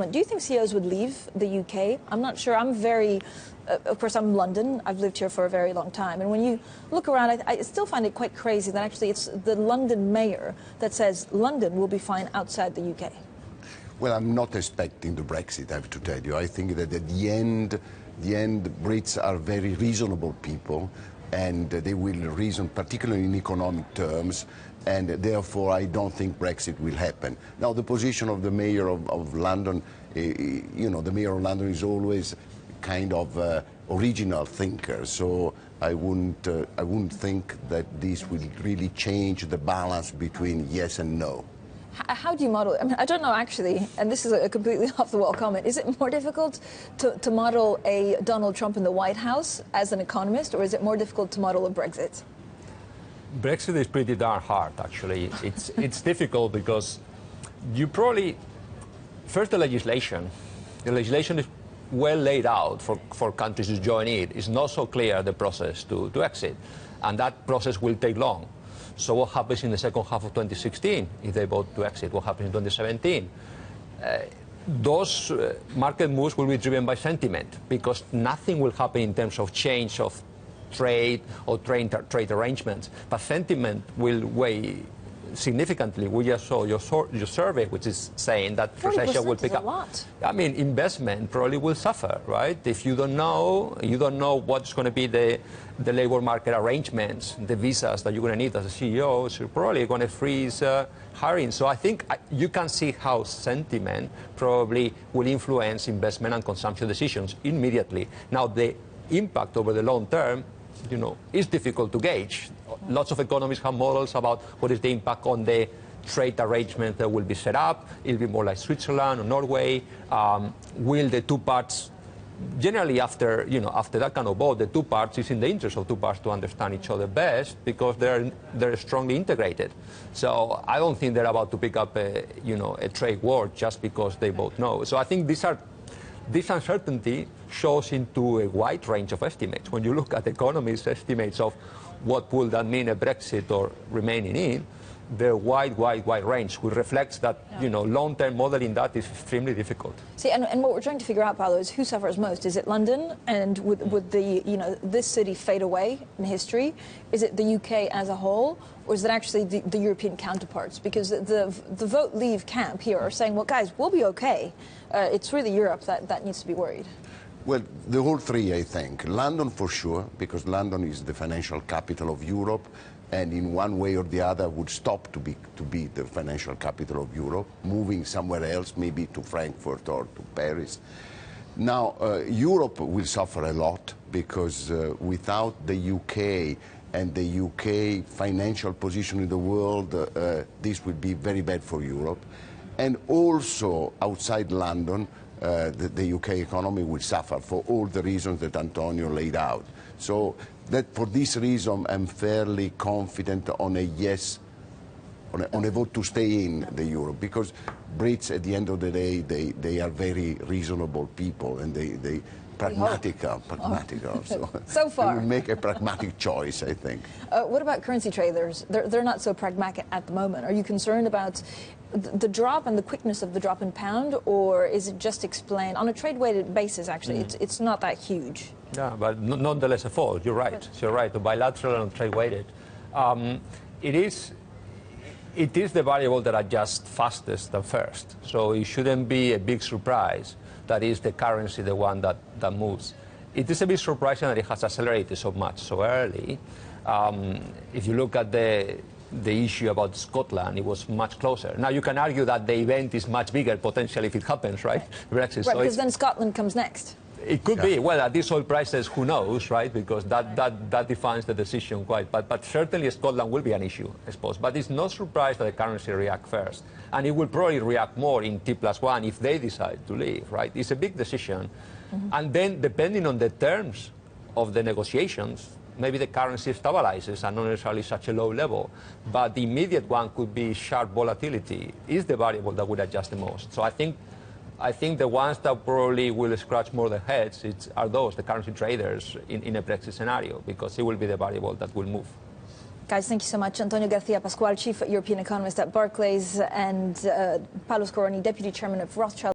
Do you think CEOs would leave the UK? I'm not sure. I'm very, of course, I'm in London. I've lived here for a very long time. And when you look around, I still find it quite crazy that actually it's the London mayor that says London will be fine outside the UK. Well, I'm not expecting the Brexit, I have to tell you. I think that at the end, Brits are very reasonable people, and they will reason, particularly in economic terms, and therefore I don't think Brexit will happen. Now, the position of the mayor of London, you know, the mayor of London is always kind of original thinker, so I wouldn't think that this will really change the balance between yes and no. How do you model it? I mean, I don't know actually, and this is a completely off-the-wall comment. Is it more difficult to model a Donald Trump in the White House as an economist, or is it more difficult to model a Brexit? Brexit is pretty darn hard, actually. It's difficult because you probably, first the legislation is well laid out for countries to join it. It's not so clear the process to exit, and that process will take long. So what happens in the second half of 2016 if they vote to exit? What happens in 2017? Those market moves will be driven by sentiment, because nothing will happen in terms of change of trade or trade arrangements. But sentiment will weigh significantly. We just saw your survey, which is saying that recession will pick up. 40% is a lot. I mean, investment probably will suffer, right? If you don't know what's going to be the labor market arrangements, the visas that you're going to need as a CEO, so you're probably going to freeze hiring. So I think you can see how sentiment probably will influence investment and consumption decisions immediately. Now, the impact over the long term, you know, is difficult to gauge. Lots of economists have models about what is the impact on the trade arrangement that will be set up. It'll be more like Switzerland or Norway. Will the two parts, generally after that kind of vote, the two parts, is in the interest of two parts to understand each other best, because they're strongly integrated. So I don't think they're about to pick up a trade war just because they both know. So I think this uncertainty shows into a wide range of estimates. When you look at economists' estimates of what would that mean, a Brexit or remaining in, the wide range, which reflects that, long-term modeling that is extremely difficult. See, and what we're trying to figure out, Paolo, is who suffers most. Is it London, and would this city fade away in history? Is it the UK as a whole, or is it actually the European counterparts? Because the vote leave camp here are saying, well, guys, we'll be okay. It's really Europe that needs to be worried. Well, the whole three, I think. London for sure, because London is the financial capital of Europe, and in one way or the other would stop to be the financial capital of Europe, moving somewhere else, maybe to Frankfurt or to Paris. Now, Europe will suffer a lot, because without the UK and the UK financial position in the world, this would be very bad for Europe. And also, outside London, the UK economy will suffer for all the reasons that Antonio laid out. So that for this reason, I'm fairly confident on a yes, on a vote to stay in the Euro, because Brits, at the end of the day, they are very reasonable people, and they pragmatical. So far. They will make a pragmatic choice, I think. What about currency traders? They're not so pragmatic at the moment. Are you concerned about the drop and the quickness of the drop in pound, or is it just explained on a trade-weighted basis? Actually, it's not that huge. Yeah, but nonetheless a fall. You're right. You're right. The bilateral and trade-weighted, it is the variable that adjusts fastest and first. So it shouldn't be a big surprise that is the currency, the one that moves. It is a bit surprising that it has accelerated so much so early. If you look at the issue about Scotland, it was much closer. Now, you can argue that the event is much bigger potentially if it happens, right? Brexit. Right, so because then Scotland comes next. It could be. Well, at these oil prices, who knows, right? Because that defines the decision quite. But certainly Scotland will be an issue, I suppose. But it's no surprise that the currency reacts first. And it will probably react more in T+1 if they decide to leave, right? It's a big decision. And then, depending on the terms of the negotiations, maybe the currency stabilizes and not necessarily such a low level. But the immediate one could be sharp volatility is the variable that would adjust the most. So I think the ones that probably will scratch more their heads are those, the currency traders in a Brexit scenario, because it will be the variable that will move. Guys, thank you so much. Antonio Garcia Pascual, Chief European Economist at Barclays, and Paolo Scoroni, Deputy Chairman of Rothschild.